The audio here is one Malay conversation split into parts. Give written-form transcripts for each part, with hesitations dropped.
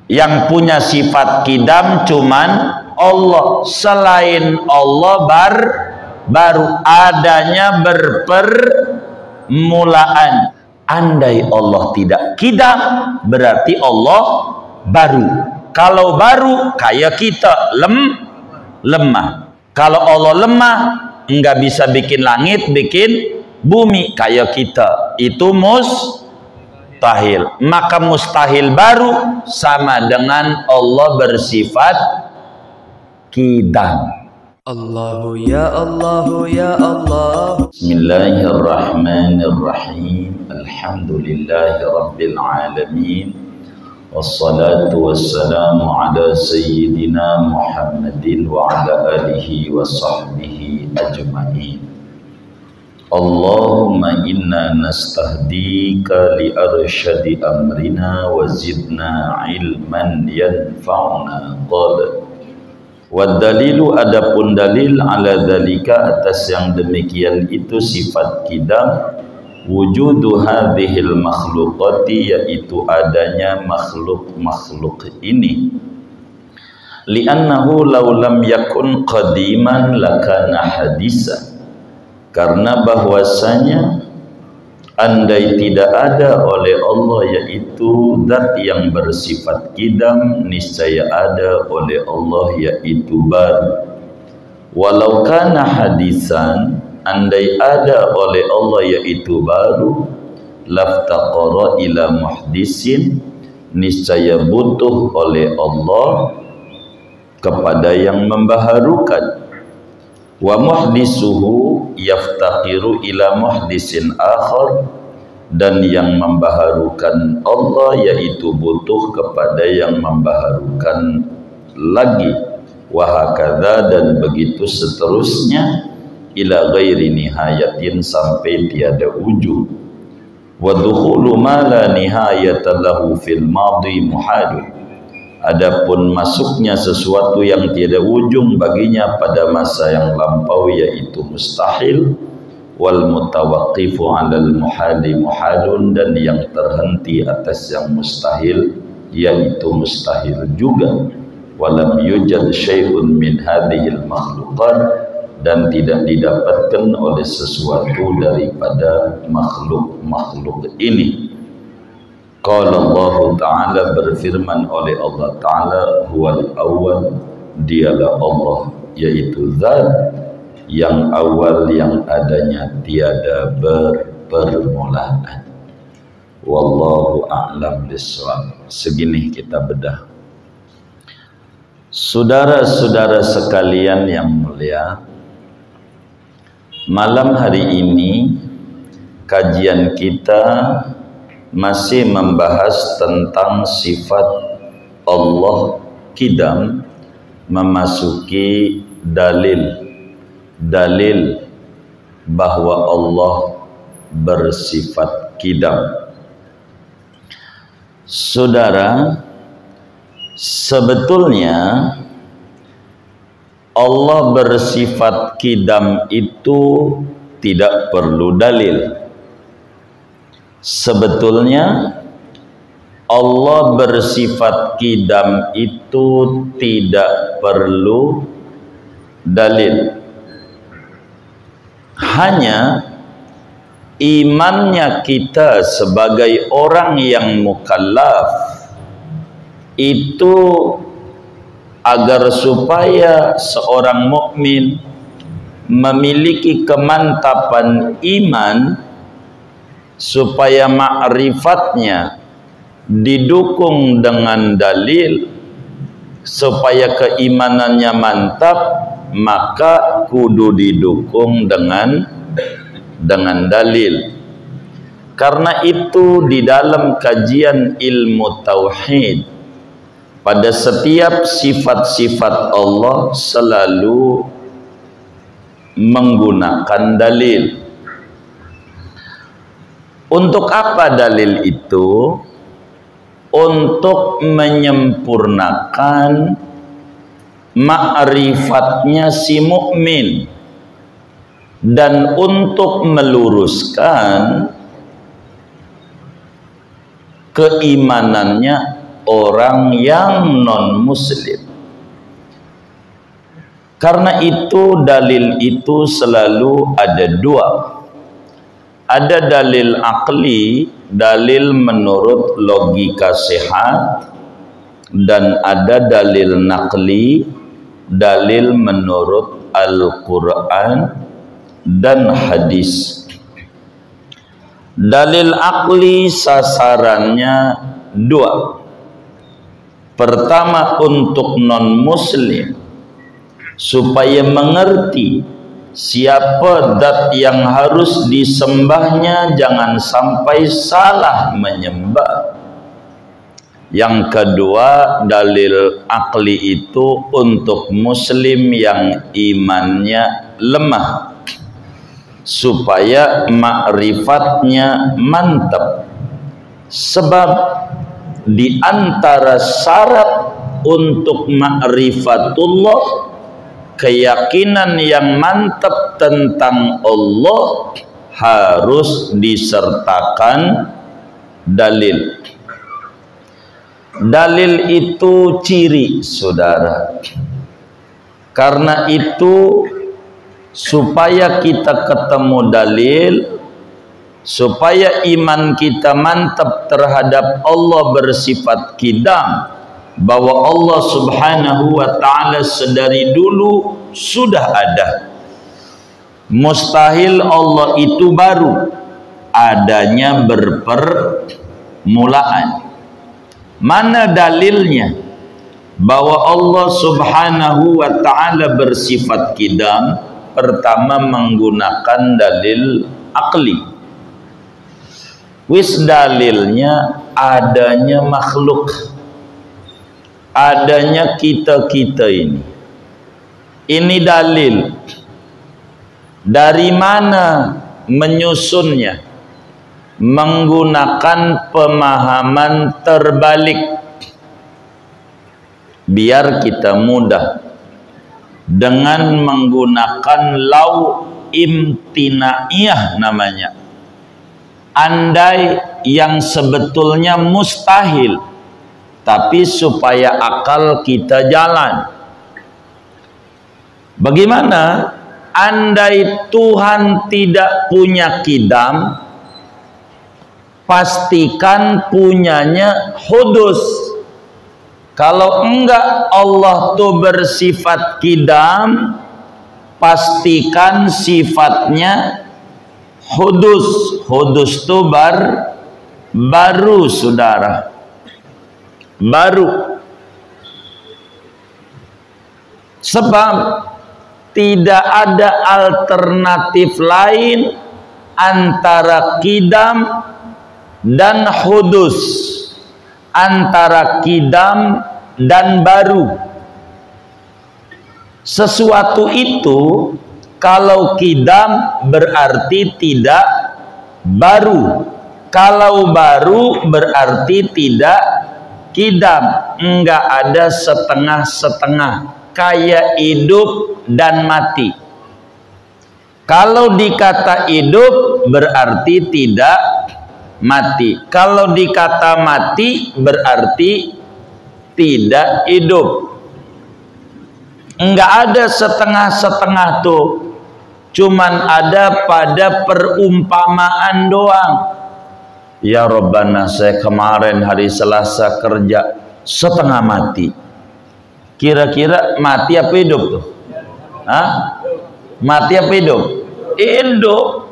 Yang punya sifat kidam cuman Allah. Selain Allah baru adanya berpermulaan. Andai Allah tidak kidam, berarti Allah baru. Kalau baru kayak kita lemah. Kalau Allah lemah, enggak bisa bikin langit, bikin bumi kayak kita. Itu mustahil. Maka mustahil baru sama dengan Allah bersifat kidam. Allahu ya Allahu ya Allah. Bismillahirrahmanirrahim. Alhamdulillahi rabbil alamin. Wassalatu wassalamu ala sayyidina Muhammadin wa ala alihi wa sahbihi ajma'in. Allahumma inna nastahdika li arsyadi amrina wa zidna ilman yanfa'una. Qala wa dalilu, adapun dalil ala dalika atas yang demikian itu sifat kidam, wujudu hadhil makhluqati, yaitu adanya makhluk-makhluk ini. Li'annahu law lam yakun qadiman lakana hadisa, karena bahwasanya andai tidak ada oleh Allah yaitu zat yang bersifat kidam, niscaya ada oleh Allah yaitu baru. Walau kana hadisan, andai ada oleh Allah yaitu baru, laftaqara ila muhdisin, niscaya butuh oleh Allah kepada yang membaharukan. Wa muhdisuhu yaftaqiru ila muhdisin akhar, dan yang membaharukan Allah yaitu butuh kepada yang membaharukan lagi. Wa hakadha, dan begitu seterusnya, ila ghairi nihayatin, sampai tiada ujung. Wa dukhulu ma la nihayata lahu fil madhi muhadun, adapun masuknya sesuatu yang tiada ujung baginya pada masa yang lampau yaitu mustahil. Wal mutawaqqifu 'alal muhali muhalun, dan yang terhenti atas yang mustahil yaitu mustahil juga. Walam yujad syai'un min hadhil makhluqat, dan tidak didapatkan oleh sesuatu daripada makhluk-makhluk ini. Qala Allah Ta'ala, berfirman oleh Allah Ta'ala, huwal awal, dialah Allah, yaitu zat yang awal yang adanya tiada berpermulaan. Wallahu a'lam bishawab. Segini kita bedah. Saudara-saudara sekalian yang mulia, malam hari ini kajian kita masih membahas tentang sifat Allah kidam, memasuki dalil bahwa Allah bersifat kidam. Saudara, sebetulnya Allah bersifat kidam itu tidak perlu dalil. Sebetulnya Allah bersifat kidam itu tidak perlu dalil. Hanya imannya kita sebagai orang yang mukallaf itu, agar supaya seorang mukmin memiliki kemantapan iman, supaya ma'rifatnya didukung dengan dalil, supaya keimanannya mantap, maka kudu didukung dengan dalil. Karena itu di dalam kajian ilmu tauhid, pada setiap sifat-sifat Allah selalu menggunakan dalil. Untuk apa dalil itu? Untuk menyempurnakan ma'rifatnya si mukmin, dan untuk meluruskan keimanannya orang yang non-muslim. Karena itu dalil itu selalu ada dua. Ada dalil akli, dalil menurut logika sehat, dan ada dalil nakli, dalil menurut Al-Quran dan hadis. Dalil akli sasarannya dua. Pertama untuk non-muslim, supaya mengerti siapa zat yang harus disembahnya, jangan sampai salah menyembah. Yang kedua, dalil akli itu untuk muslim yang imannya lemah, supaya ma'rifatnya mantap. Sebab di antara syarat untuk ma'rifatullah, keyakinan yang mantap tentang Allah, harus disertakan dalil. Dalil itu ciri, saudara. Karena itu, supaya kita ketemu dalil, supaya iman kita mantap terhadap Allah bersifat qidam, bahwa Allah subhanahu wa ta'ala sedari dulu sudah ada. Mustahil Allah itu baru, adanya berpermulaan. Mana dalilnya bahwa Allah subhanahu wa ta'ala bersifat qidam? Pertama, menggunakan dalil akli. Wis dalilnya adanya makhluk, adanya kita-kita ini. Ini dalil. Dari mana menyusunnya? Menggunakan pemahaman terbalik, biar kita mudah, dengan menggunakan lau imtinaiyah namanya. Andai yang sebetulnya mustahil, tapi supaya akal kita jalan. Bagaimana? Andai Tuhan tidak punya qidam, pastikan punyanya hudus. Kalau enggak Allah tuh bersifat qidam, pastikan sifatnya hudus. Hudus tuh baru, saudara. Baru. Sebab tidak ada alternatif lain antara qidam dan hudus, antara qidam dan baru. Sesuatu itu kalau qidam berarti tidak baru, kalau baru berarti tidak qidam. Enggak ada setengah-setengah, kayak hidup dan mati. Kalau dikata hidup berarti tidak mati, kalau dikata mati berarti tidak hidup. Enggak ada setengah-setengah tuh, cuman ada pada perumpamaan doang. Ya Rabbana, saya kemarin hari Selasa kerja setengah mati. Kira-kira mati apa hidup tuh? Hah? Mati apa hidup? Hidup.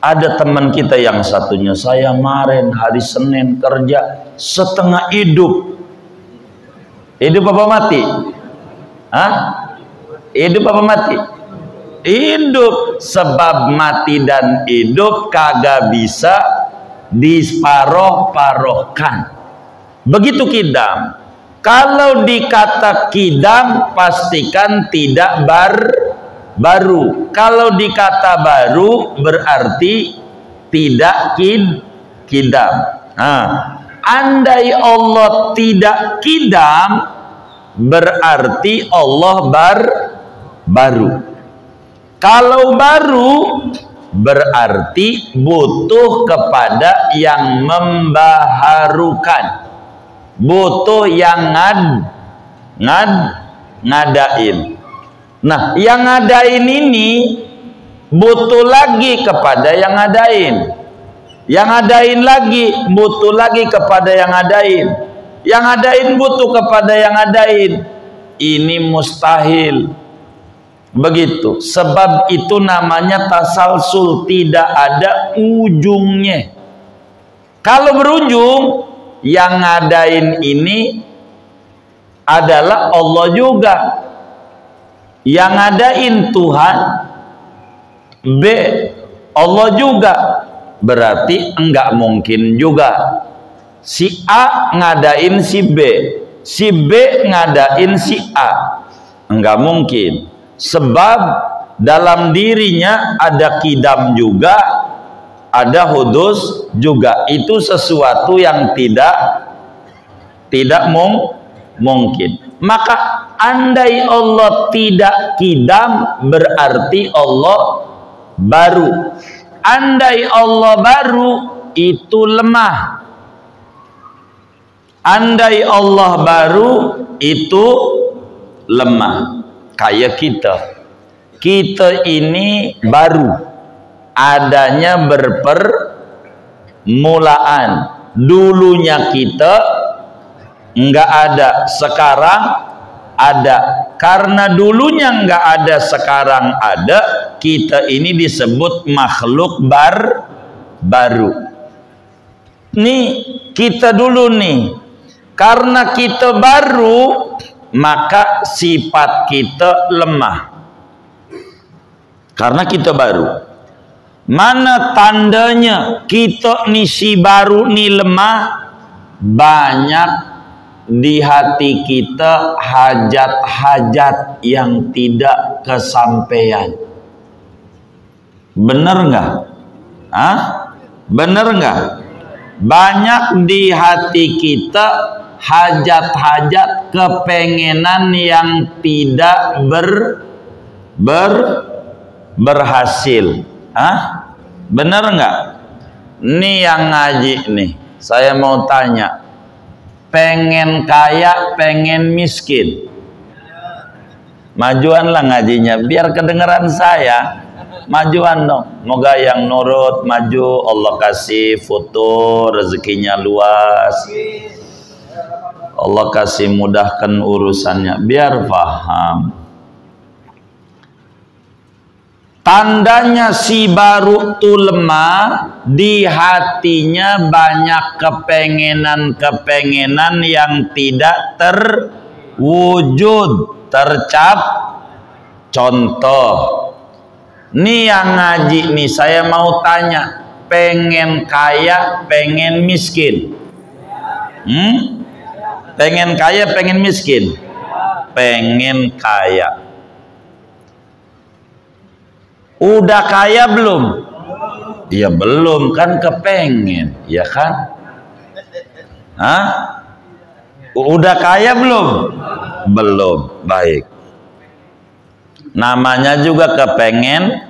Ada teman kita yang satunya, saya kemarin hari Senin kerja setengah hidup. Hidup apa mati? Hah? Hidup apa mati? Hidup. Sebab mati dan hidup kagak bisa diparoh-parohkan. Begitu qidam. Kalau dikata qidam, pastikan tidak baru. Kalau dikata baru berarti tidak qidam. Andai Allah tidak qidam, berarti Allah baru. Kalau baru berarti butuh kepada yang membaharukan. butuh yang ngadain. Nah, yang ngadain ini butuh lagi kepada yang ngadain. Yang ngadain lagi butuh lagi kepada yang ngadain. Yang ngadain butuh kepada yang ngadain. Ini mustahil. Begitu. Sebab itu namanya tasalsul, tidak ada ujungnya. Kalau berujung, yang ngadain ini adalah Allah juga. Yang ngadain Tuhan, B, Allah juga. Berarti enggak mungkin juga si A ngadain si B, si B ngadain si A. Enggak mungkin. Sebab dalam dirinya ada kidam juga, ada hudus juga. Itu sesuatu yang tidak mungkin. Maka andai Allah tidak kidam, berarti Allah baru. Andai Allah baru, itu lemah. Andai Allah baru, itu lemah. Kayak kita ini baru, adanya berpermulaan. Dulunya kita enggak ada, sekarang ada. Karena dulunya enggak ada, sekarang ada, kita ini disebut makhluk baru. Nih, kita dulu nih. Karena kita baru, maka sifat kita lemah. Karena kita baru. Mana tandanya kita nih si baru nih lemah? Banyak di hati kita hajat-hajat yang tidak kesampaian. Bener nggak? Bener nggak? Banyak di hati kita hajat-hajat, kepengenan yang tidak berhasil. Bener nggak? Nih yang ngaji nih, saya mau tanya. Pengen kaya, pengen miskin. Majuanlah ngajinya, biar kedengeran saya. Majuan dong. Moga yang nurut maju, Allah kasih foto, rezekinya luas. Allah kasih mudahkan urusannya, biar paham. Tandanya si baru tuh lemah, di hatinya banyak kepengenan-kepengenan yang tidak terwujud, Contoh, nih yang ngaji nih, saya mau tanya, pengen kaya, pengen miskin? Pengen kaya, pengen miskin? Pengen kaya. Udah kaya belum? Ya belum, kan kepengen, ya kan? Udah kaya belum? Belum. Baik. Namanya juga kepengen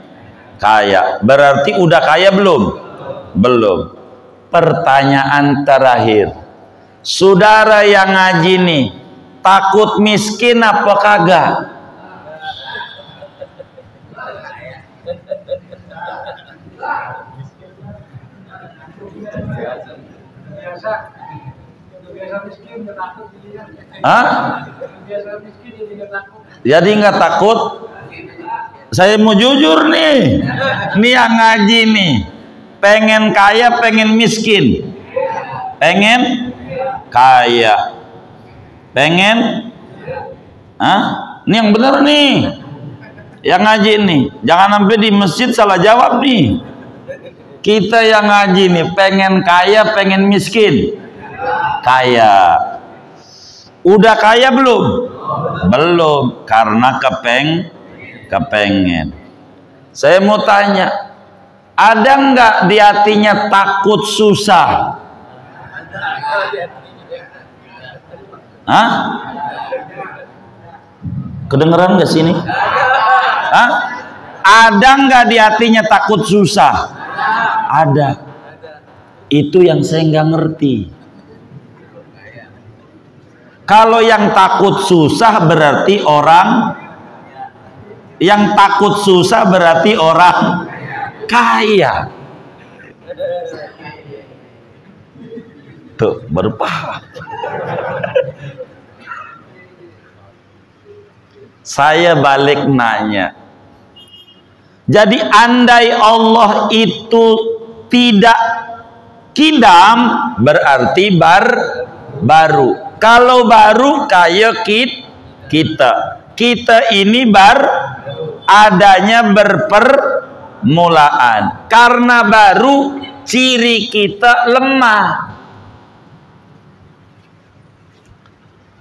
kaya. Berarti udah kaya belum? Belum. Pertanyaan terakhir. Saudara yang ngaji nih, takut miskin apa kagak? Jadi nggak takut? Saya mau jujur nih, yang ngaji nih, pengen kaya, pengen miskin? Pengen kaya. Pengen? Ini yang benar nih, yang ngaji nih. Jangan sampai di masjid salah jawab nih. Kita yang ngaji nih, pengen kaya, pengen miskin? Kaya. Udah kaya belum? Belum, karena kepengen. Saya mau tanya, ada nggak di hatinya takut susah? Kedengeran nggak sini? Ada nggak di hatinya takut susah? Ada. Itu yang saya nggak ngerti. Kalau yang takut susah berarti orang kaya. Tuh, baru paham. Saya balik nanya. Jadi andai Allah itu tidak kidam berarti baru. Kalau baru kayak kita ini adanya berpermulaan. Karena baru ciri kita lemah.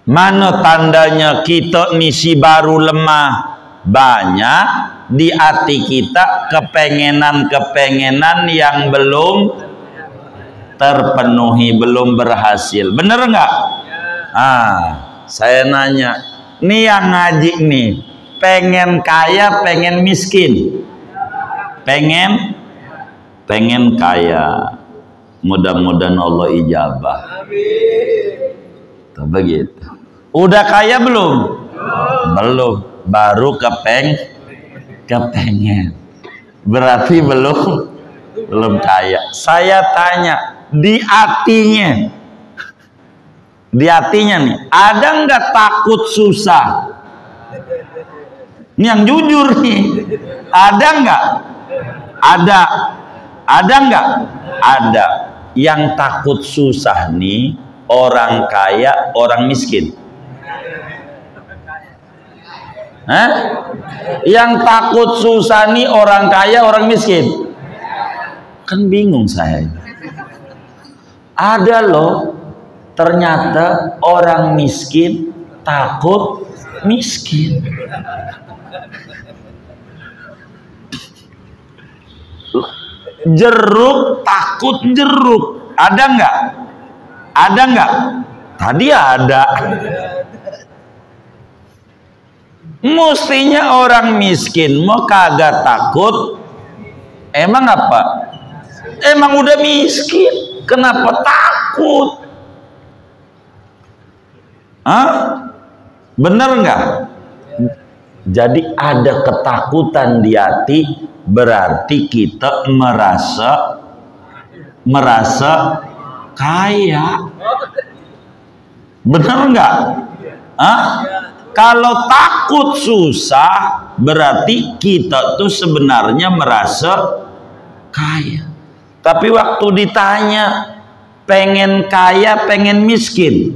Mana tandanya kita misi baru lemah? Banyak di hati kita kepengenan yang belum terpenuhi, belum berhasil. Bener nggak? Saya nanya, nih yang ngaji nih, pengen kaya, pengen miskin? Pengen kaya. Mudah-mudahan Allah ijabah. Tuh, begitu. Udah kaya belum? Belum. Baru kepengen. Berarti belum kaya. Saya tanya, di hatinya nih, ada nggak takut susah? Ini yang jujur nih. Ada nggak? Ada nggak? Ada. Yang takut susah nih orang kaya, orang miskin. Yang takut susah nih orang kaya, orang miskin. Kan bingung saya. Ada loh, ternyata orang miskin takut miskin. Jeruk takut jeruk. Ada nggak? Ada nggak? Tadi ada. Mestinya orang miskin mau kagak takut. Emang apa? Emang udah miskin, kenapa takut? Bener nggak? Jadi ada ketakutan di hati, berarti kita merasa kaya. Bener nggak? Kalau takut susah, berarti kita tuh sebenarnya merasa kaya. Tapi waktu ditanya, pengen kaya, pengen miskin?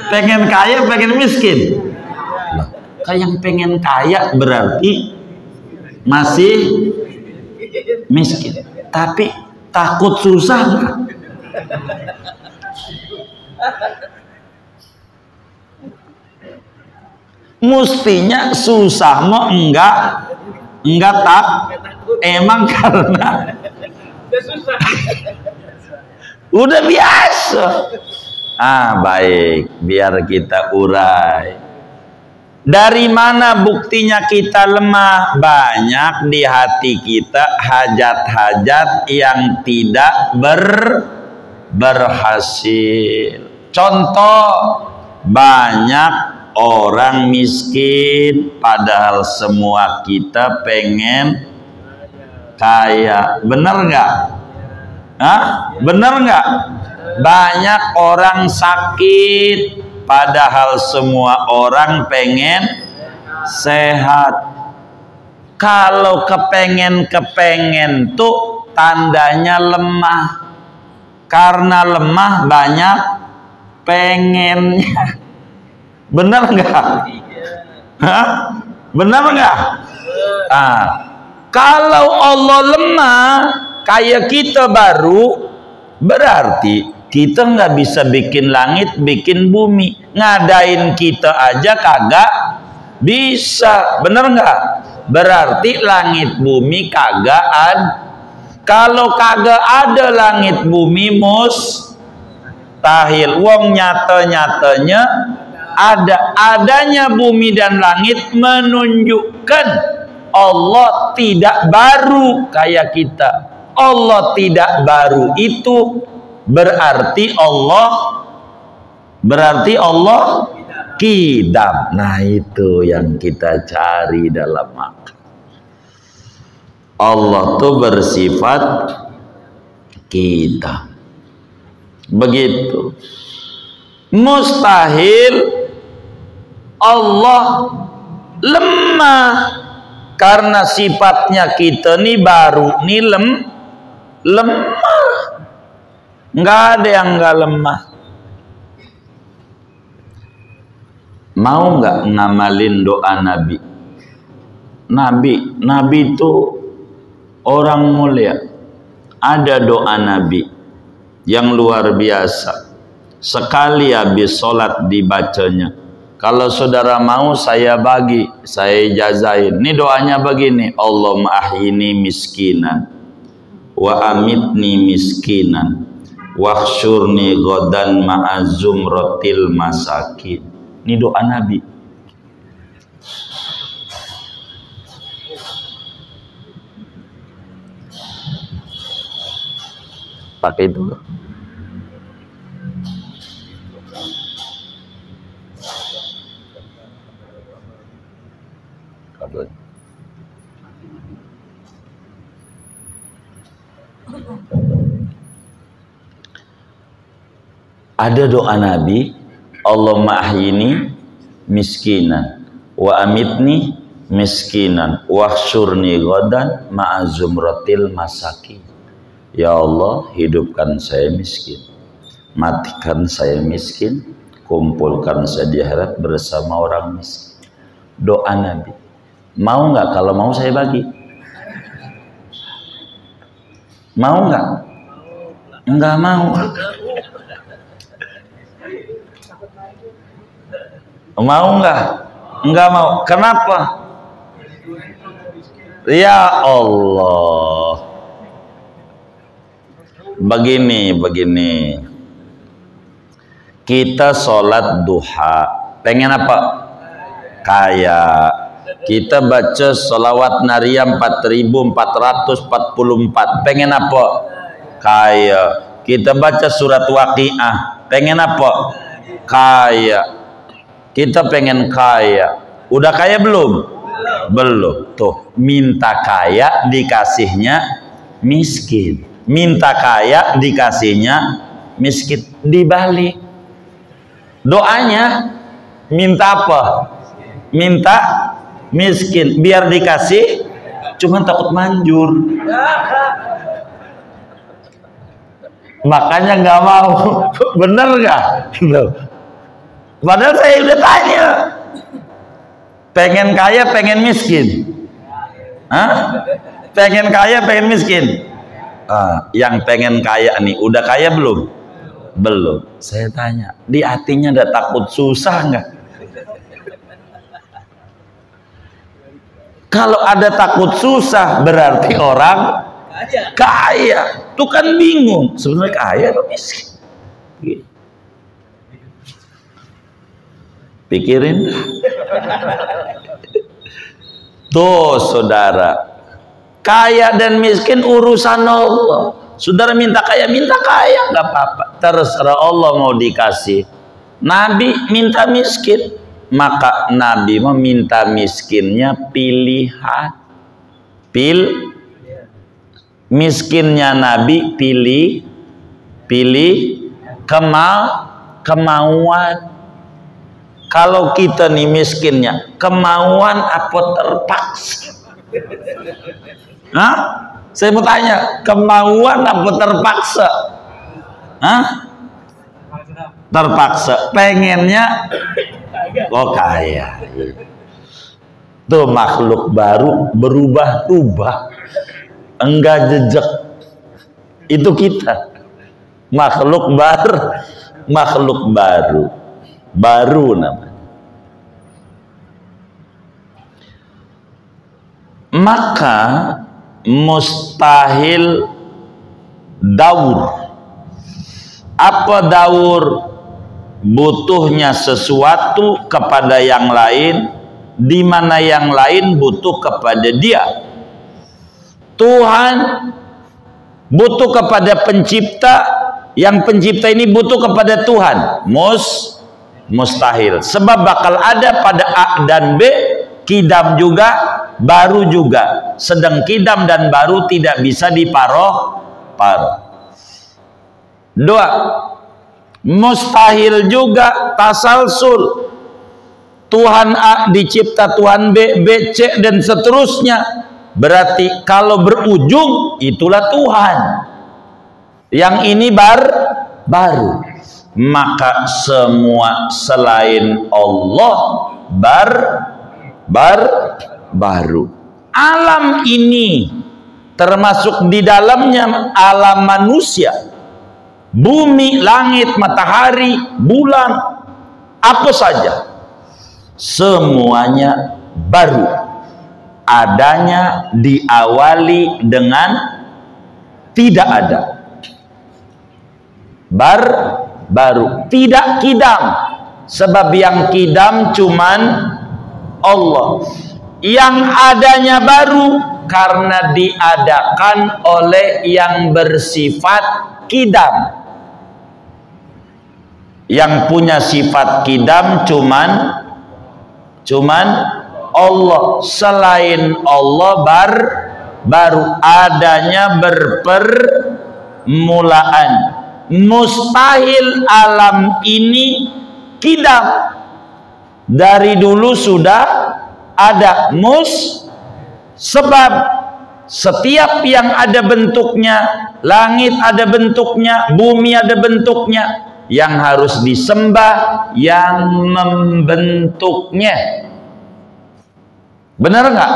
Pengen kaya, pengen miskin? Kayak yang pengen kaya berarti masih miskin. Tapi takut susah nggak? Mestinya susah mau enggak tak, emang karena udah biasa. Baik, biar kita urai. Dari mana buktinya kita lemah? Banyak di hati kita hajat-hajat yang tidak berhasil. Contoh, banyak orang miskin, padahal semua kita pengen kaya. Bener nggak? Bener nggak? Banyak orang sakit, padahal semua orang pengen sehat. Kalau kepengen tuh tandanya lemah. Karena lemah banyak pengennya. Benar nggak? Benar nggak? Kalau Allah lemah kayak kita baru, berarti kita nggak bisa bikin langit, bikin bumi. Ngadain kita aja kagak bisa. Benar nggak? Berarti langit bumi kagak ada. Kalau kagak ada langit bumi mustahil. Wong nyata-nyatanya adanya bumi dan langit menunjukkan Allah tidak baru kayak kita. Allah tidak baru itu berarti Allah Berarti Allah kidam. Nah itu yang kita cari dalam akal. Allah tuh bersifat kidam. Begitu. Mustahil Allah lemah, karena sifatnya kita nih baru nih lemah. Nggak ada yang nggak lemah. Mau nggak ngamalin doa Nabi? Nabi itu orang mulia. Ada doa Nabi yang luar biasa. Sekali habis sholat dibacanya. Kalau saudara mau saya bagi, saya jazain. Ini doanya begini. Allahumma ahyini miskinan wa amitni miskinan wahsyurni ghadan ma'azumratil masakin. Ini doa Nabi. Pakai itu. Ada doa Nabi, Allahumma ahyini miskinan wa amitni miskinan wahsyurni ghadan ma'azumratil masakin. Ya Allah, hidupkan saya miskin, matikan saya miskin, kumpulkan saya di akhirat bersama orang miskin. Doa Nabi. Mau nggak? Kalau mau saya bagi. Mau nggak? Nggak mau. Mau nggak? Nggak mau. Kenapa? Ya Allah. Begini. Kita sholat duha. Pengen apa? Kaya. Kita baca sholawat nariyah 4444. Pengen apa? Kaya. Kita baca surat waqiah. Pengen apa? Kaya. Kita pengen kaya. Udah kaya belum? Belum. Tuh, minta kaya dikasihnya miskin. Minta kaya dikasihnya miskin. Dibalik. Doanya minta apa? Minta miskin. Biar dikasih, cuman takut manjur. Makanya nggak mau. Bener nggak? Padahal saya udah tanya, pengen kaya, pengen miskin? Hah? Pengen kaya, pengen miskin? Yang pengen kaya nih, udah kaya belum? Belum. Saya tanya, di hatinya ada takut susah nggak? Kalau ada takut susah, berarti orang kaya. Tuh kan bingung, sebenarnya kaya atau miskin? Pikirin. Tuh saudara, kaya dan miskin urusan Allah. Saudara minta kaya nggak apa-apa, terserah Allah mau dikasih. Nabi minta miskin, maka Nabi meminta miskinnya pilihan. Miskinnya Nabi pilih kemauan. Kalau kita nih miskinnya kemauan apa terpaksa? Hah? Saya mau tanya, kemauan apa terpaksa? Hah? Terpaksa. Pengennya kaya. Tuh makhluk baru berubah-ubah. Enggak jejak. Itu kita. Makhluk baru namanya. Maka mustahil daur. Apa daur? Butuhnya sesuatu kepada yang lain, di mana yang lain butuh kepada dia. Tuhan butuh kepada pencipta, yang pencipta ini butuh kepada Tuhan. mustahil. Sebab bakal ada pada A dan B, kidam juga, baru juga. Sedang kidam dan baru tidak bisa diparoh. Dua, mustahil juga tasalsul. Tuhan A dicipta Tuhan B, B, C, dan seterusnya. Berarti kalau berujung, itulah Tuhan. Yang ini baru. Maka semua selain Allah baru. Alam ini termasuk di dalamnya alam manusia, bumi, langit, matahari, bulan, apa saja, semuanya baru. Adanya diawali dengan tidak ada. Baru, tidak kidam. Sebab yang kidam cuman Allah. Yang adanya baru karena diadakan oleh yang bersifat kidam. Yang punya sifat kidam cuman Allah. Selain Allah baru, adanya berpermulaan. Mustahil alam ini kidam. Dari dulu sudah ada sebab setiap yang ada bentuknya, langit ada bentuknya, bumi ada bentuknya, yang harus disembah yang membentuknya. Benar nggak?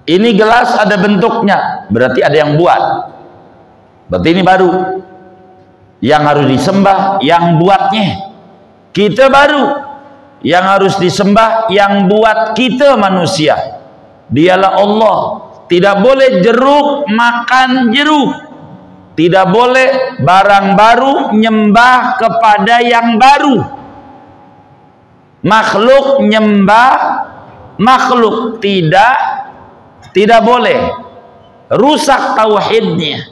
Ini gelas ada bentuknya, berarti ada yang buat. Berarti ini baru. Yang harus disembah yang buatnya. Kita baru. Yang harus disembah yang buat kita manusia. Dialah Allah. Tidak boleh jeruk makan jeruk. Tidak boleh barang baru nyembah kepada yang baru. Makhluk nyembah makhluk, tidak boleh. Rusak tauhidnya.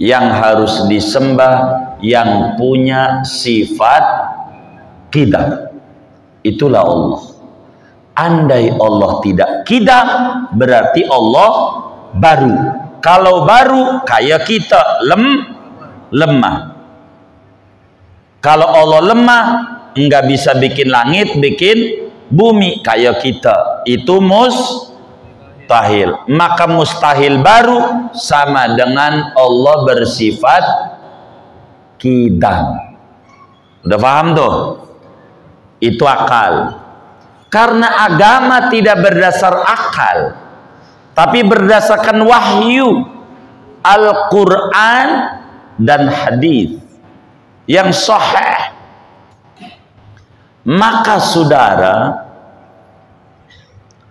Yang harus disembah yang punya sifat kidam, itulah Allah. Andai Allah tidak kidam, berarti Allah baru. Kalau baru kayak kita lemah. Kalau Allah lemah, nggak bisa bikin langit, bikin bumi kayak kita. Itu mustahil. Maka mustahil baru sama dengan Allah bersifat kidam. Udah paham tuh? Itu akal. Karena agama tidak berdasar akal, tapi berdasarkan wahyu, Al-Quran dan hadis yang sahih. Maka saudara,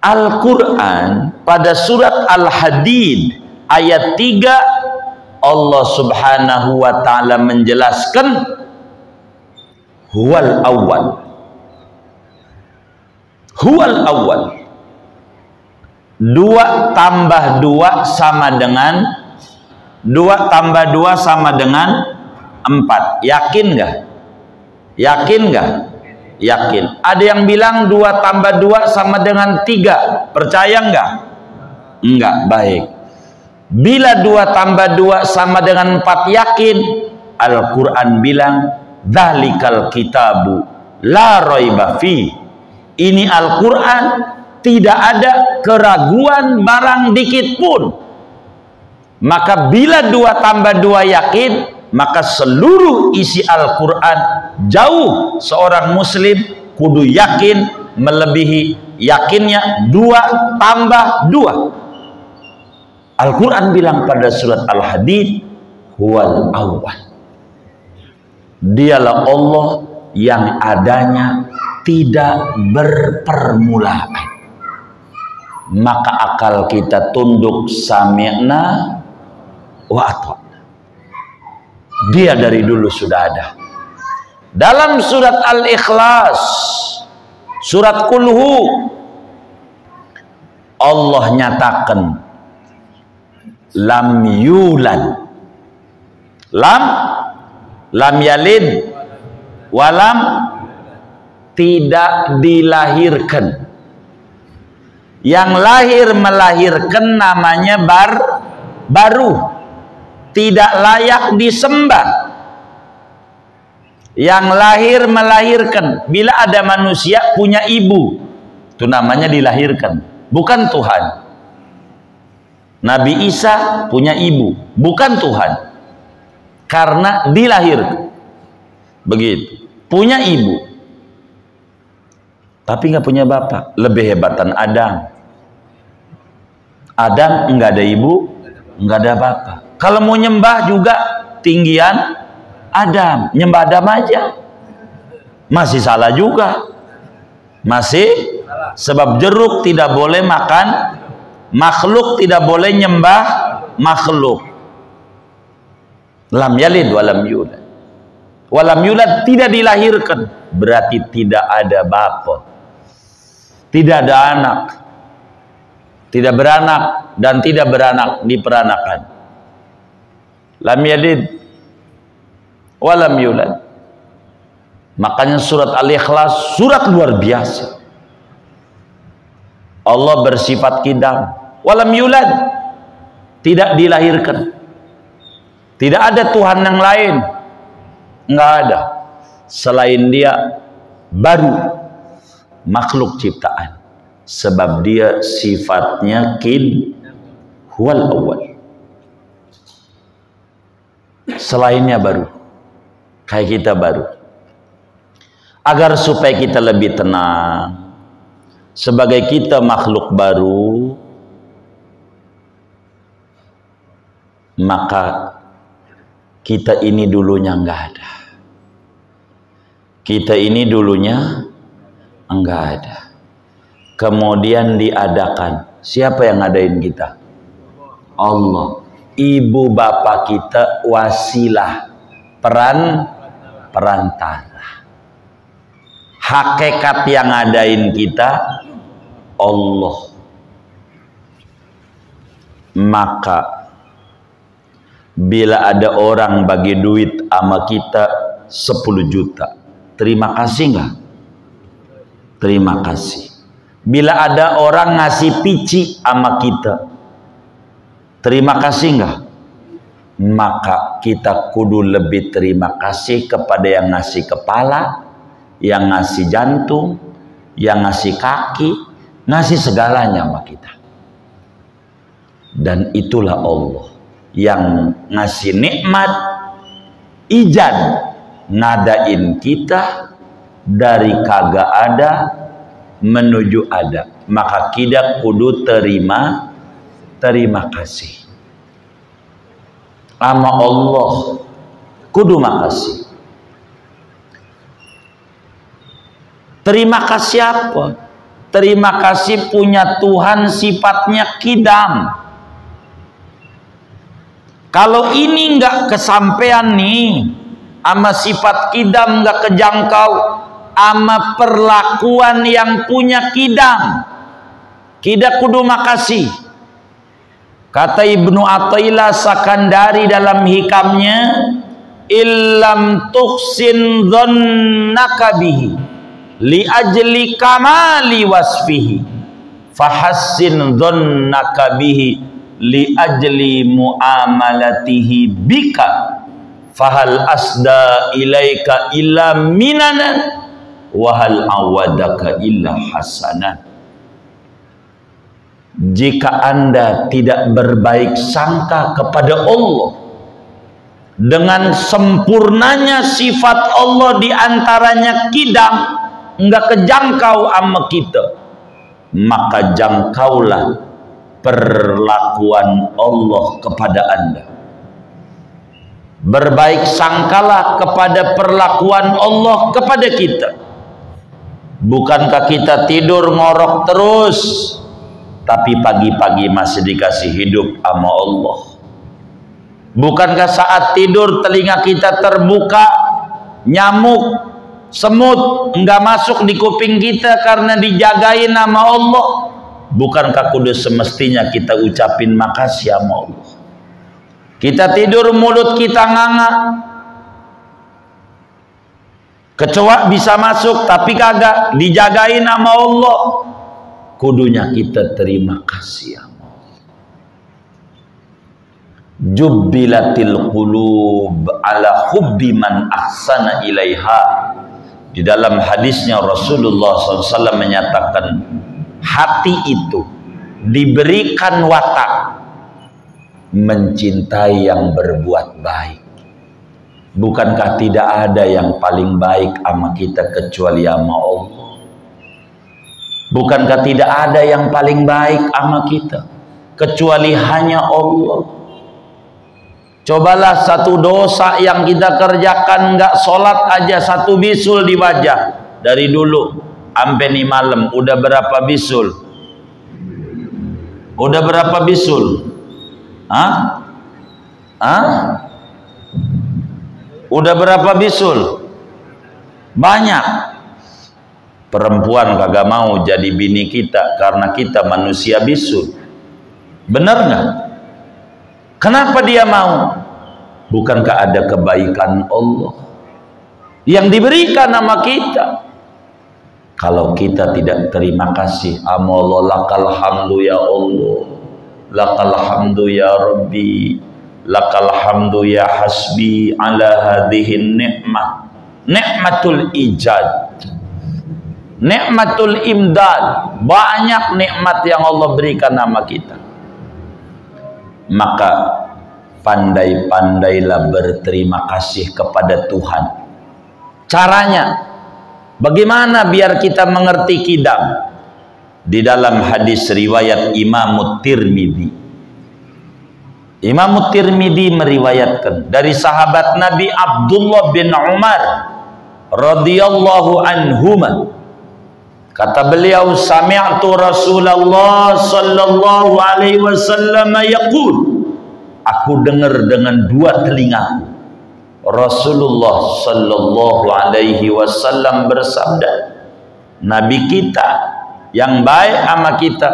Al-Quran pada surat Al-Hadid ayat 3, Allah subhanahu wa ta'ala menjelaskan huwal awal. Huwal awal. 2 tambah 2 sama dengan 4. Yakin nggak? Yakin. Ada yang bilang 2 tambah 2 sama dengan 3. Percaya nggak? Enggak. Baik. Bila 2 tambah 2 sama dengan 4 yakin, Al-Quran bilang dzalikal kitabu la raiba fi. Ini Al-Quran tidak ada keraguan barang dikit pun. Maka bila 2 tambah 2 yakin, maka seluruh isi Al-Quran jauh seorang muslim kudu yakin melebihi yakinnya 2 tambah 2. Al-Quran bilang pada surat Al-Hadid huwal awal. Dialah Allah yang adanya tidak berpermulaan. Maka akal kita tunduk sami'na wa ata'na. Dia dari dulu sudah ada. Dalam surat Al-Ikhlas, surat Kulhu, Allah nyatakan lam yulad, lam yalid walam tidak dilahirkan. Yang lahir melahirkan namanya baru, tidak layak disembah. Yang lahir melahirkan. Bila ada manusia punya ibu, itu namanya dilahirkan, bukan Tuhan. Nabi Isa punya ibu, bukan Tuhan, karena dilahirkan. Begitu, punya ibu tapi nggak punya bapak. Lebih hebatan Adam. Adam nggak ada ibu, nggak ada bapak. Kalau mau nyembah juga tinggian Adam, nyembah Adam aja masih salah juga. Masih, sebab jeruk tidak boleh makan makhluk, tidak boleh nyembah makhluk. Lam yalid walam yulad. Walam yulad tidak dilahirkan, berarti tidak ada bapak, tidak ada anak, tidak beranak dan tidak beranak diperanakan. Lam yalid walam yulad. Makanya surat Al-Ikhlas surat luar biasa. Allah bersifat qidam, walam yulad, tidak dilahirkan. Tidak ada Tuhan yang lain, nggak ada selain Dia, baru makhluk ciptaan, sebab Dia sifatnya qid huwal awwal. Selainnya baru, kayak kita baru. Agar supaya kita lebih tenang, sebagai kita makhluk baru, maka kita ini dulunya enggak ada. Kita ini dulunya enggak ada. Kemudian diadakan. Siapa yang ngadain kita? Allah. Ibu bapak kita wasilah, perantara. Hakikat yang ngadain kita Allah. Maka bila ada orang bagi duit sama kita 10 juta, terima kasih enggak? Terima kasih. Bila ada orang ngasih pici sama kita, terima kasih enggak? Maka kita kudu lebih terima kasih kepada yang ngasih kepala, yang ngasih jantung, yang ngasih kaki, ngasih segalanya sama kita. Dan itulah Allah yang ngasih nikmat, ijad, nadain kita dari kagak ada menuju ada. Maka kita kudu terima kasih sama Allah, kudu makasih. Terima kasih apa? Terima kasih punya Tuhan sifatnya qidam. Kalau ini nggak kesampean nih, sama sifat qidam nggak kejangkau, sama perlakuan yang punya qidam, kita kudu makasih. Kata Ibnu Athaillah Sakandari dalam hikamnya, illam tuhsin dhannaka bihi li ajli kamali wasfihi fahassin dhannaka bihi li ajli muamalatihi bika fahal asda ilaika illa minanan wahal awadaka illa hasanan. Jika Anda tidak berbaik sangka kepada Allah dengan sempurnanya sifat Allah diantaranya qidam, enggak kejangkau sama kita, maka jangkaulah perlakuan Allah kepada Anda. Berbaik sangkalah kepada perlakuan Allah kepada kita. Bukankah kita tidur ngorok terus, tapi pagi-pagi masih dikasih hidup sama Allah? Bukankah saat tidur telinga kita terbuka, nyamuk, semut enggak masuk di kuping kita karena dijagain sama Allah? Bukankah kudu semestinya kita ucapin makasih sama Allah? Kita tidur mulut kita nganga, Kecoa bisa masuk tapi kagak dijagain sama Allah. Kudunya kita terima kasih sama Allah. Jubbilatil qulub ala hubbi man ahsana ilaiha. Di dalam hadisnya Rasulullah SAW menyatakan, hati itu diberikan watak mencintai yang berbuat baik. Bukankah tidak ada yang paling baik sama kita kecuali sama Allah? Bukankah tidak ada yang paling baik sama kita kecuali hanya Allah? Cobalah satu dosa yang kita kerjakan, nggak sholat aja satu bisul di wajah. Dari dulu sampai nih malam udah berapa bisul? Udah berapa bisul? Hah? Udah berapa bisul? Banyak. Perempuan kagak mau jadi bini kita karena kita manusia bisul. Benar nggak? Kenapa dia mau? Bukankah ada kebaikan Allah yang diberikan sama kita? Kalau kita tidak terima kasih sama Allah, lakal hamdu ya Allah, lakal hamdu ya Rabbi, lakal hamdu ya hasbi ala hadhihi ni'mah, nikmatul ijad, nikmatul imdad. Banyak nikmat yang Allah berikan sama kita. Maka pandai-pandailah berterima kasih kepada Tuhan. Caranya bagaimana biar kita mengerti kidam? Di dalam hadis riwayat Imam Tirmidzi, Imam Tirmidzi meriwayatkan dari sahabat Nabi Abdullah bin Umar radhiyallahu anhuma, kata beliau, sami'tu Rasulullah sallallahu alaihi wasallam yaqul, aku dengar dengan dua telinga Rasulullah sallallahu alaihi wasallam bersabda, Nabi kita yang baik sama kita,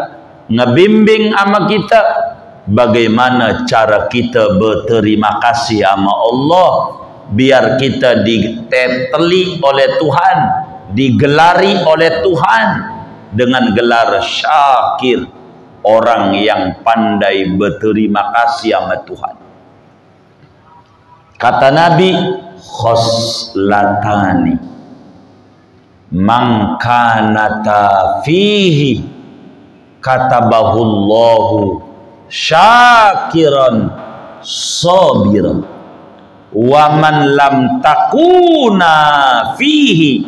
ngebimbing sama kita bagaimana cara kita berterima kasih sama Allah biar kita diteteli oleh Tuhan, digelari oleh Tuhan dengan gelar syakir, orang yang pandai berterima kasih sama Tuhan. Kata Nabi, khoslatani man kanata fihi katabahullahu syakiran sabiran wa man lam takuna fihi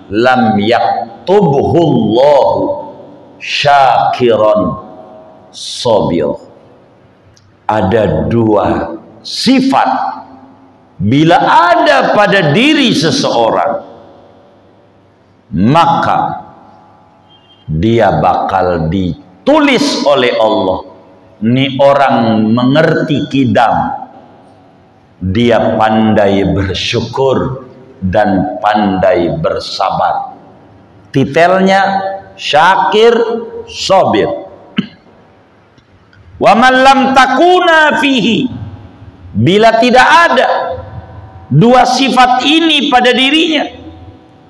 lam yaktubhullahu syakiran sabir. Ada dua sifat bila ada pada diri seseorang, maka dia bakal ditulis oleh Allah, ini orang mengerti kidam, dia pandai bersyukur dan pandai bersabar. Titelnya syakir sabir. Wa man lam takuna fihi, bila tidak ada dua sifat ini pada dirinya,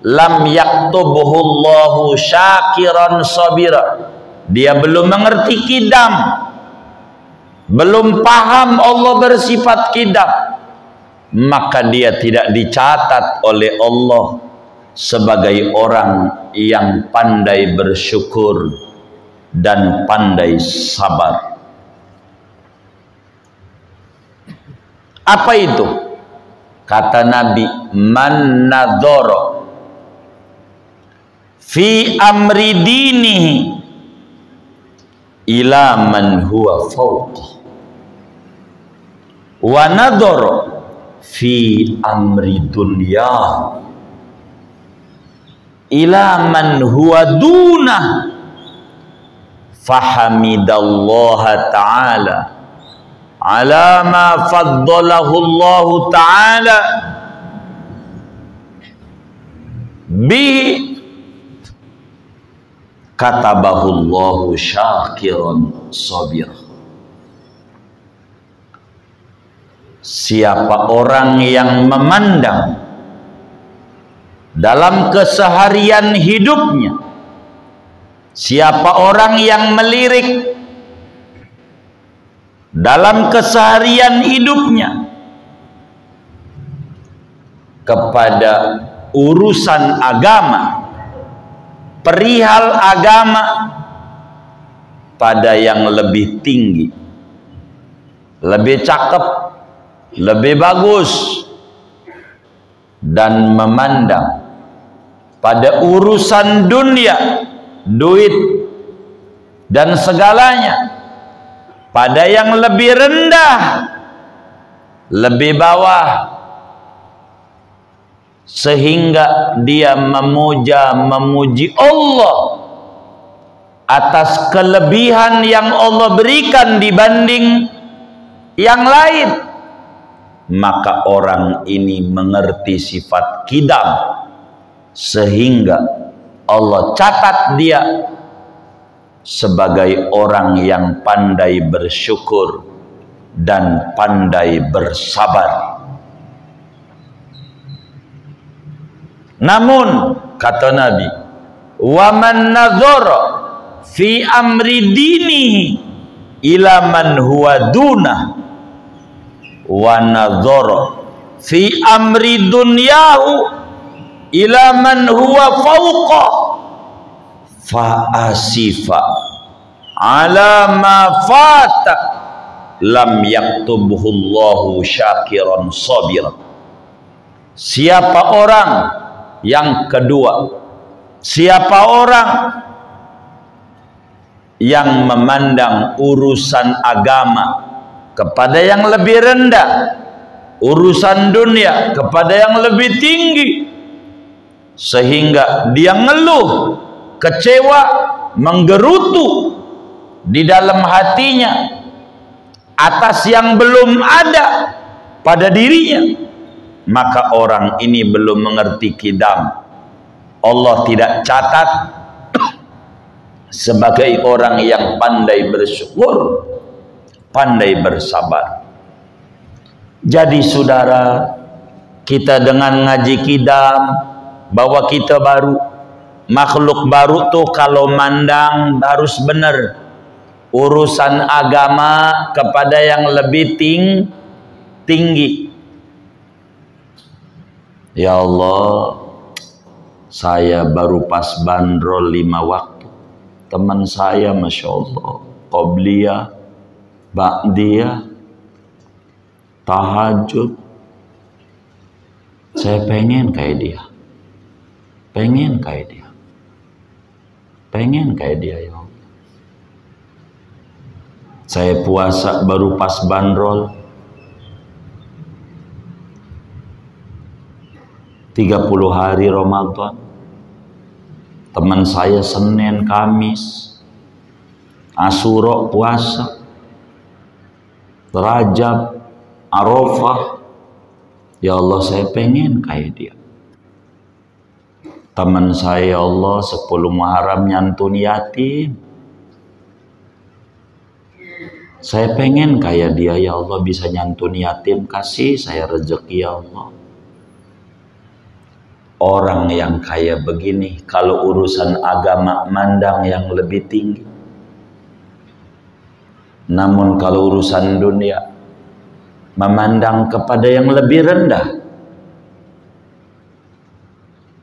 lam yaktubuhullahu syakiran sabira, dia belum mengerti kidam, belum paham Allah bersifat kidam, maka dia tidak dicatat oleh Allah sebagai orang yang pandai bersyukur dan pandai sabar. Apa itu? Kata Nabi, man nadhara fi amri dinihi ila man huwa fawqah wa nadhara fi amri dunya ila man huwa dunah fahamidallaha ta'ala ala ma faddalahu Allah ta'ala bi katabahullahu syakiran sabir. Siapa orang yang memandang dalam keseharian hidupnya. Siapa orang yang melirik dalam keseharian hidupnya kepada urusan agama, perihal agama, pada yang lebih tinggi, lebih cakep, lebih bagus, dan memandang pada urusan dunia, duit dan segalanya pada yang lebih rendah, lebih bawah, sehingga dia memuji Allah atas kelebihan yang Allah berikan dibanding yang lain, maka orang ini mengerti sifat kidam, sehingga Allah catat dia sebagai orang yang pandai bersyukur dan pandai bersabar. Namun kata Nabi, wa man nadhara fi amri dinihi ila man huwa dunah wa nadhara fi amri dunyahu ila man huwa fawqa fa asifa ala ma fata lam yaktubhu Allahu syakiran sabiran. Siapa orang yang kedua, siapa orang yang memandang urusan agama kepada yang lebih rendah, urusan dunia kepada yang lebih tinggi, sehingga dia ngeluh, kecewa, menggerutu di dalam hatinya atas yang belum ada pada dirinya, maka orang ini belum mengerti kidam. Allah tidak catat sebagai orang yang pandai bersyukur, pandai bersabar. Jadi saudara, kita dengan ngaji kidam bahwa kita baru, makhluk baru tuh kalau mandang harus benar urusan agama kepada yang lebih tinggi. Ya Allah, saya baru pas bandrol 5 waktu, teman saya Masya Allah qobliyah, ba'diyah, tahajud. Saya pengen kayak dia, pengen kayak dia, pengen kayak dia. Ya Allah, saya puasa baru pas bandrol 30 hari Ramadan. Teman saya Senin, Kamis, Asyura puasa, Rajab, Arafah. Ya Allah, saya pengen kayak dia. Teman saya, ya Allah, 10 Muharram nyantun yatim. Saya pengen kayak dia, ya Allah, bisa nyantun yatim, kasih saya rezeki ya Allah. Orang yang kayak begini, kalau urusan agama mandang yang lebih tinggi. Namun kalau urusan dunia, memandang kepada yang lebih rendah.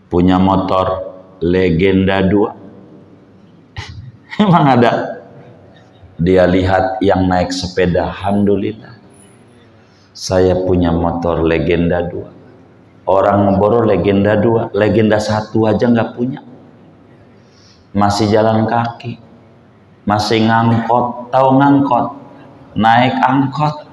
Punya motor Legenda 2. Emang ada? Dia lihat yang naik sepeda, alhamdulillah. Saya punya motor Legenda 2. Orang borong Legenda 2, Legenda 1 aja nggak punya. Masih jalan kaki, masih ngangkot, tahu ngangkot, naik angkot.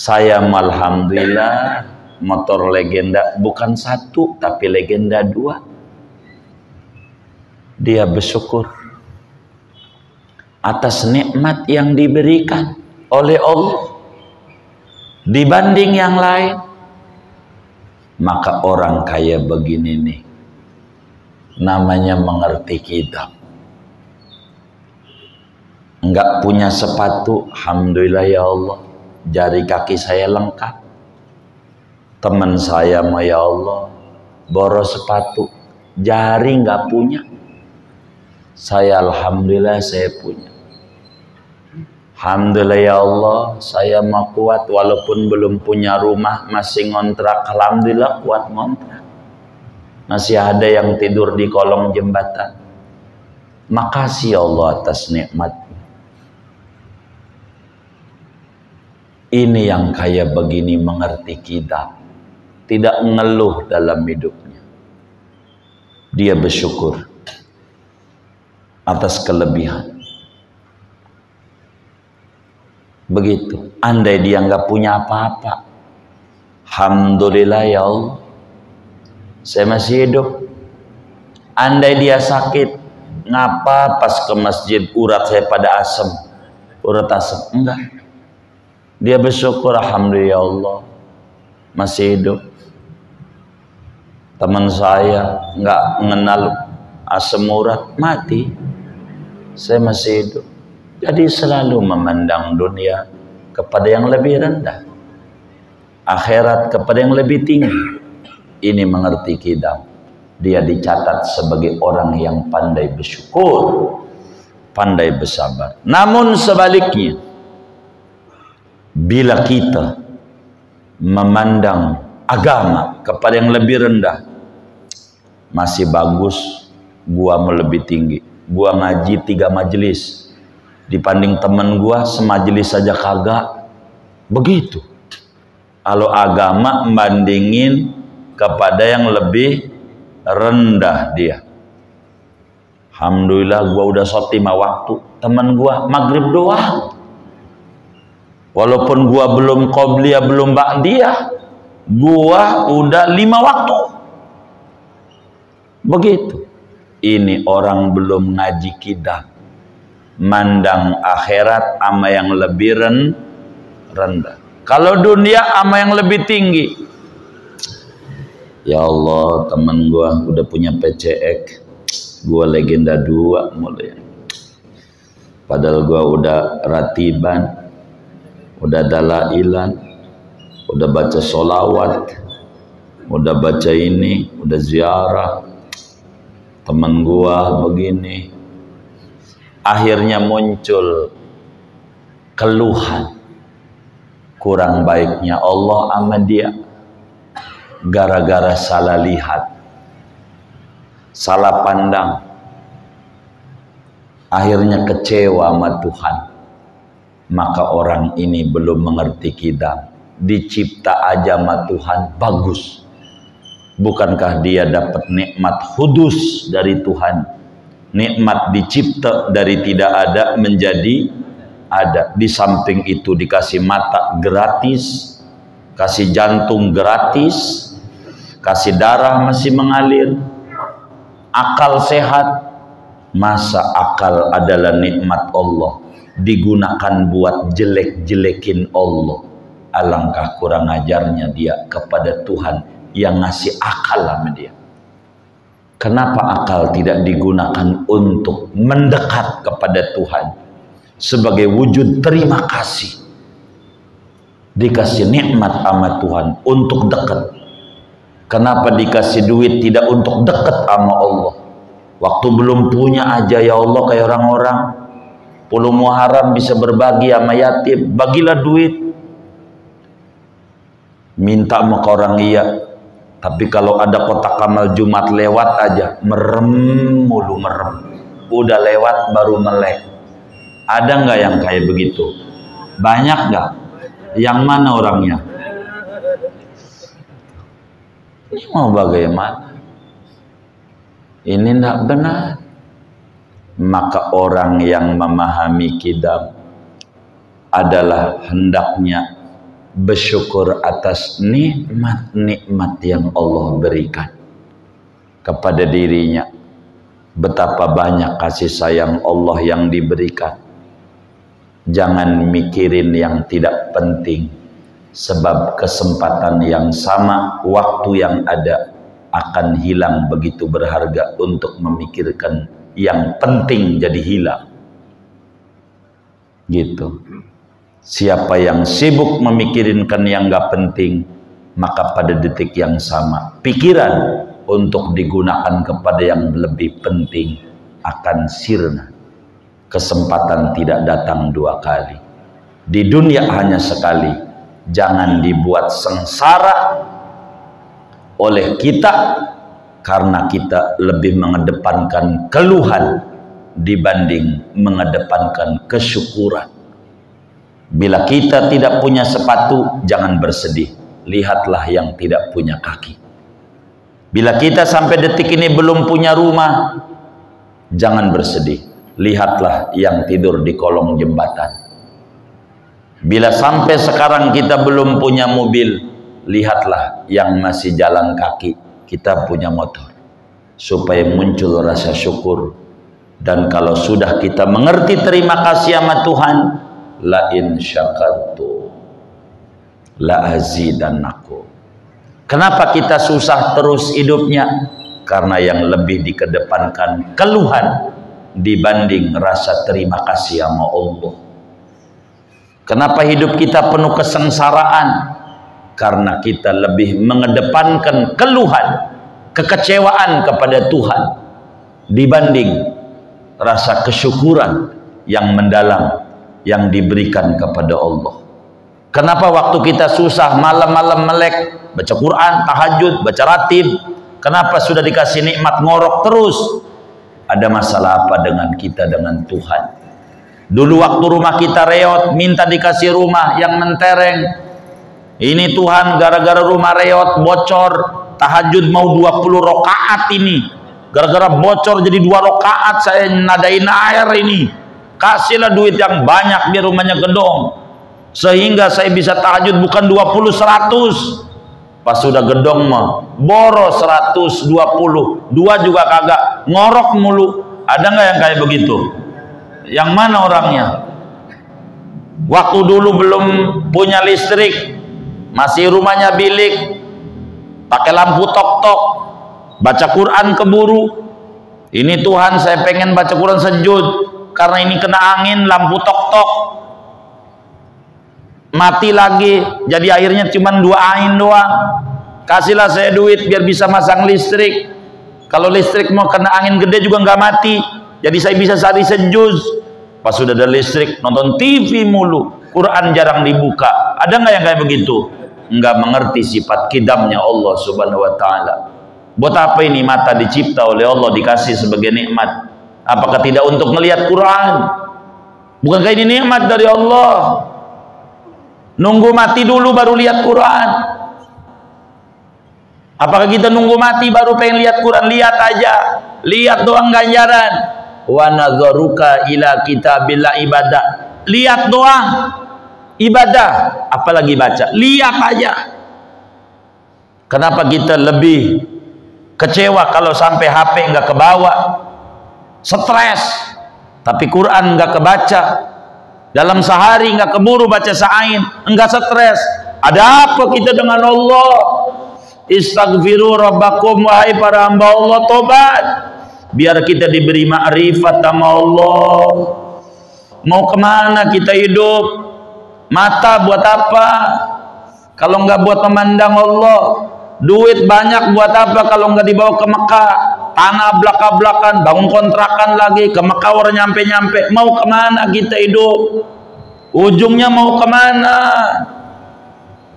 Saya alhamdulillah motor Legenda bukan 1 tapi Legenda 2. Dia bersyukur atas nikmat yang diberikan oleh Allah dibanding yang lain. Maka orang kaya begini nih namanya mengerti kidam. Enggak punya sepatu, alhamdulillah ya Allah, jari kaki saya lengkap. Teman saya mah ya Allah boros sepatu, jari nggak punya. Saya alhamdulillah saya punya. Alhamdulillah ya Allah, saya mah kuat walaupun belum punya rumah, masih ngontrak. Alhamdulillah kuat ngontrak. Masih ada yang tidur di kolong jembatan. Makasih ya Allah atas nikmat. Ini yang kaya begini mengerti kita, tidak ngeluh dalam hidupnya. Dia bersyukur atas kelebihan. Begitu. Andai dia nggak punya apa-apa, alhamdulillah ya Allah, saya masih hidup. Andai dia sakit, ngapa pas ke masjid urat saya pada asem, urat asem? Enggak. Dia bersyukur, alhamdulillah ya Allah, masih hidup. Teman saya nggak mengenal asam urat, mati, saya masih hidup. Jadi selalu memandang dunia kepada yang lebih rendah, akhirat kepada yang lebih tinggi. Ini mengerti kita. Dia dicatat sebagai orang yang pandai bersyukur, pandai bersabar. Namun sebaliknya, bila kita memandang agama kepada yang lebih rendah, masih bagus, gua mau lebih tinggi. Gua ngaji 3 majelis, dibanding temen gua semajelis saja kagak. Begitu. Kalau agama membandingin kepada yang lebih rendah dia. Alhamdulillah gua udah sholat 5 waktu, temen gua maghrib doang. Walaupun gua belum qobliyah, belum ba'diyah, gua udah 5 waktu. Begitu. Ini orang belum ngaji kitab, mandang akhirat ama yang lebih rendah. Kalau dunia ama yang lebih tinggi. Ya Allah, temen gua udah punya PCX, gua legenda 2 mulai. Padahal gua udah ratiban, udah dalailan, udah baca sholawat, udah baca ini, udah ziarah. Temen gua begini. Akhirnya muncul keluhan, kurang baiknya Allah sama dia gara-gara salah lihat, salah pandang. Akhirnya kecewa sama Tuhan. Maka orang ini belum mengerti kita. Dicipta aja sama Tuhan bagus. Bukankah dia dapat nikmat hudus dari Tuhan? Nikmat dicipta dari tidak ada menjadi ada. Di samping itu dikasih mata gratis, kasih jantung gratis, kasih darah masih mengalir, akal sehat. Masa akal adalah nikmat Allah digunakan buat jelek-jelekin Allah? Alangkah kurang ajarnya dia kepada Tuhan yang ngasih akal sama dia. Kenapa akal tidak digunakan untuk mendekat kepada Tuhan sebagai wujud terima kasih? Dikasih nikmat sama Tuhan untuk dekat. Kenapa dikasih duit tidak untuk dekat sama Allah? Waktu belum punya aja ya Allah, kayak orang-orang 10 Muharram bisa berbagi sama yatim, bagilah duit. Minta sama ke orang iya, tapi kalau ada kotak amal Jumat lewat aja, merem mulu, merem. Udah lewat baru melek. Ada nggak yang kayak begitu? Banyak nggak? Yang mana orangnya? Ini mau bagaimana? Ini tidak benar. Maka orang yang memahami kidam adalah hendaknya bersyukur atas nikmat-nikmat yang Allah berikan kepada dirinya. Betapa banyak kasih sayang Allah yang diberikan. Jangan mikirin yang tidak penting, sebab kesempatan yang sama, waktu yang ada akan hilang begitu berharga untuk memikirkan yang penting jadi hilang. Gitu. Siapa yang sibuk memikirkan yang gak penting, maka pada detik yang sama pikiran untuk digunakan kepada yang lebih penting akan sirna. Kesempatan tidak datang dua kali. Di dunia hanya sekali. Jangan dibuat sengsara oleh kita karena kita lebih mengedepankan keluhan dibanding mengedepankan kesyukuran. Bila kita tidak punya sepatu, jangan bersedih. Lihatlah yang tidak punya kaki. Bila kita sampai detik ini belum punya rumah, jangan bersedih. Lihatlah yang tidur di kolong jembatan. Bila sampai sekarang kita belum punya mobil, lihatlah yang masih jalan kaki. Kita punya motor. Supaya muncul rasa syukur. Dan kalau sudah kita mengerti terima kasih sama Tuhan, la in syakartu la azidannakum. Kenapa kita susah terus hidupnya? Karena yang lebih dikedepankan keluhan dibanding rasa terima kasih sama Allah. Kenapa hidup kita penuh kesengsaraan? Karena kita lebih mengedepankan keluhan, kekecewaan kepada Tuhan dibanding rasa kesyukuran yang mendalam yang diberikan kepada Allah. Kenapa waktu kita susah malam-malam melek, baca Quran, tahajud, baca ratib? Kenapa sudah dikasih nikmat ngorok terus? Ada masalah apa dengan kita dengan Tuhan? Dulu waktu rumah kita reot, minta dikasih rumah yang mentereng. Ini Tuhan, gara-gara rumah reot bocor, tahajud mau 20 rakaat ini. Gara-gara bocor jadi 2 rakaat, saya nadain air ini. Kasihlah duit yang banyak biar rumahnya gedong. Sehingga saya bisa tahajud bukan 20, 100. Pas sudah gedong mah boros 120, 2 juga kagak, ngorok mulu. Ada nggak yang kayak begitu? Yang mana orangnya? Waktu dulu belum punya listrik, masih rumahnya bilik, pakai lampu tok-tok, baca Quran keburu. Ini Tuhan, saya pengen baca Quran sejud, karena ini kena angin, lampu tok-tok mati lagi, jadi akhirnya cuma 2 ain doang. Kasihlah saya duit biar bisa masang listrik. Kalau listrik mau kena angin gede juga nggak mati, jadi saya bisa sehari sejuz. Pas sudah ada listrik, nonton TV mulu, Quran jarang dibuka. Ada nggak yang kayak begitu? Nggak mengerti sifat kidamnya Allah subhanahu wa ta'ala. Buat apa ini mata dicipta oleh Allah, dikasih sebagai nikmat? Apakah tidak untuk melihat Quran? Bukankah ini nikmat dari Allah? Nunggu mati dulu baru lihat Quran. Apakah kita nunggu mati baru pengen lihat Quran? Lihat aja, lihat doang ganjaran. Wa nadzaruka ila kitabillah ibadah. Lihat doang ibadah, apalagi baca. Lihat aja. Kenapa kita lebih kecewa kalau sampai HP nggak kebawa, stres, tapi Quran nggak kebaca? Dalam sehari nggak keburu baca sa'ain, enggak stres. Ada apa kita dengan Allah? Istaghfiru rabbakum, wahai para hamba Allah, tobat. Biar kita diberi ma'rifat sama Allah. Mau kemana kita hidup? Mata buat apa kalau nggak buat memandang Allah? Duit banyak buat apa kalau nggak dibawa ke Mekah? Tanah belak-belakan, bangun kontrakan lagi, ke Mekah orang nyampe-nyampe. Mau kemana kita hidup? Ujungnya mau kemana?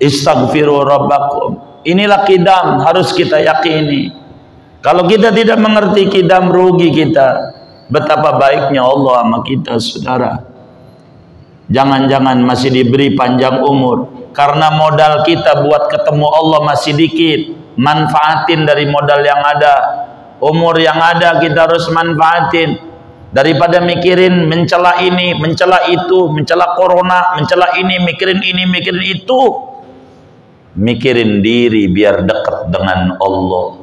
Istaghfiru rabbakum. Inilah kidam, harus kita yakini. Kalau kita tidak mengerti kidam, rugi kita. Betapa baiknya Allah sama kita, saudara. Jangan-jangan masih diberi panjang umur, karena modal kita buat ketemu Allah masih dikit. Manfaatin dari modal yang ada. Umur yang ada kita harus manfaatin. Daripada mikirin mencela ini, mencela itu, mencela corona, mencela ini, mikirin itu. Mikirin diri biar dekat dengan Allah.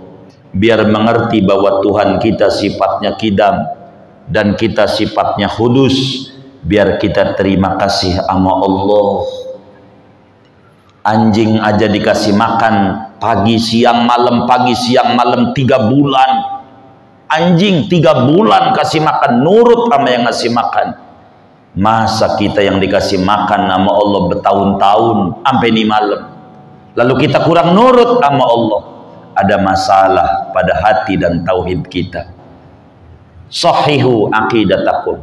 Biar mengerti bahwa Tuhan kita sifatnya kidam dan kita sifatnya hudus. Biar kita terima kasih sama Allah. Anjing aja dikasih makan pagi siang malam 3 bulan. Anjing 3 bulan kasih makan, nurut sama yang ngasih makan. Masa kita yang dikasih makan sama Allah bertahun-tahun sampai 5 malam, lalu kita kurang nurut sama Allah? ada masalah pada hati dan tauhid kita. Sahihu aqidatakum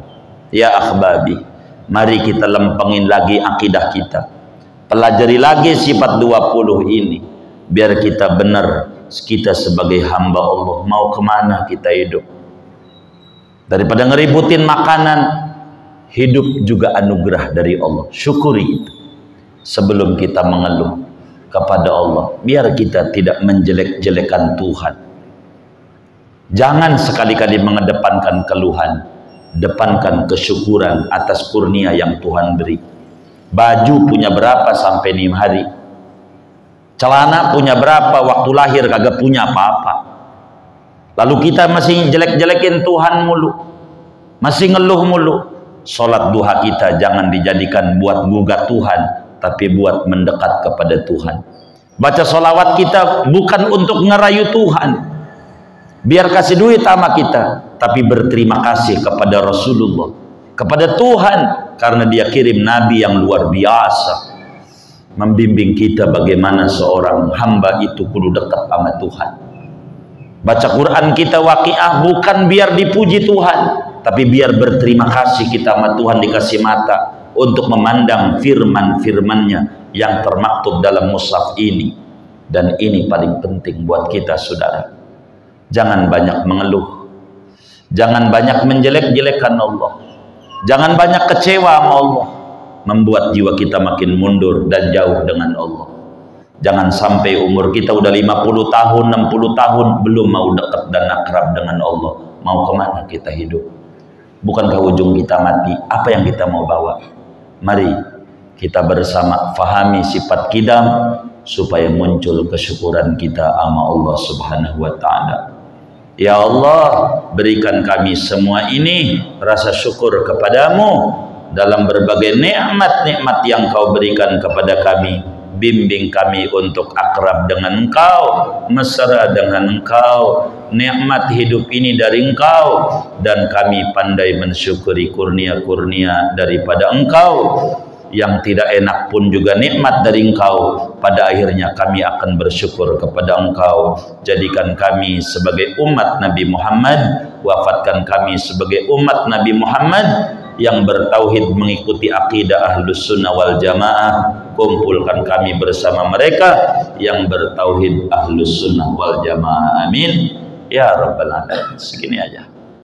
ya akhbabi, mari kita lempengin lagi akidah kita, pelajari lagi sifat 20 ini, biar kita benar kita sebagai hamba Allah mau kemana kita hidup. Daripada ngeributin makanan, hidup juga anugerah dari Allah, syukuri itu sebelum kita mengeluh kepada Allah, biar kita tidak menjelek-jelekan Tuhan. Jangan sekali-kali mengedepankan keluhan, depankan kesyukuran atas kurnia yang Tuhan beri. Baju punya berapa sampai 6 hari? Celana punya berapa waktu lahir kagak punya apa-apa? Lalu kita masih jelek-jelekin Tuhan mulu, masih ngeluh mulu. Sholat duha kita jangan dijadikan buat gugat Tuhan, tapi buat mendekat kepada Tuhan. Baca sholawat kita bukan untuk ngerayu Tuhan, biar kasih duit sama kita, tapi berterima kasih kepada Rasulullah, kepada Tuhan, karena dia kirim Nabi yang luar biasa, membimbing kita bagaimana seorang hamba itu kudu dekat sama Tuhan. Baca Quran kita waqiah bukan biar dipuji Tuhan, tapi biar berterima kasih kita sama Tuhan dikasih mata untuk memandang firman-firmannya yang termaktub dalam mushaf ini. Dan ini paling penting buat kita saudara. Jangan banyak mengeluh, jangan banyak menjelek-jelekan Allah, jangan banyak kecewa sama Allah, membuat jiwa kita makin mundur dan jauh dengan Allah. Jangan sampai umur kita udah 50 tahun, 60 tahun belum mau dekat dan akrab dengan Allah. Mau kemana kita hidup? Bukankah ujung kita mati? Apa yang kita mau bawa? Mari kita bersama fahami sifat kidam supaya muncul kesyukuran kita sama Allah Subhanahu wa taala. Ya Allah, berikan kami semua ini rasa syukur kepadamu dalam berbagai nikmat-nikmat yang Kau berikan kepada kami. Bimbing kami untuk akrab dengan Engkau, mesra dengan Engkau, nikmat hidup ini dari Engkau, dan kami pandai mensyukuri kurnia-kurnia daripada Engkau. Yang tidak enak pun juga nikmat dari Engkau. Pada akhirnya kami akan bersyukur kepada Engkau. Jadikan kami sebagai umat Nabi Muhammad, wafatkan kami sebagai umat Nabi Muhammad yang bertauhid mengikuti akidah Ahlus Sunnah wal Jamaah. Kumpulkan kami bersama mereka yang bertauhid Ahlus Sunnah wal Jamaah. Amin ya rabbal alamin. Segini aja.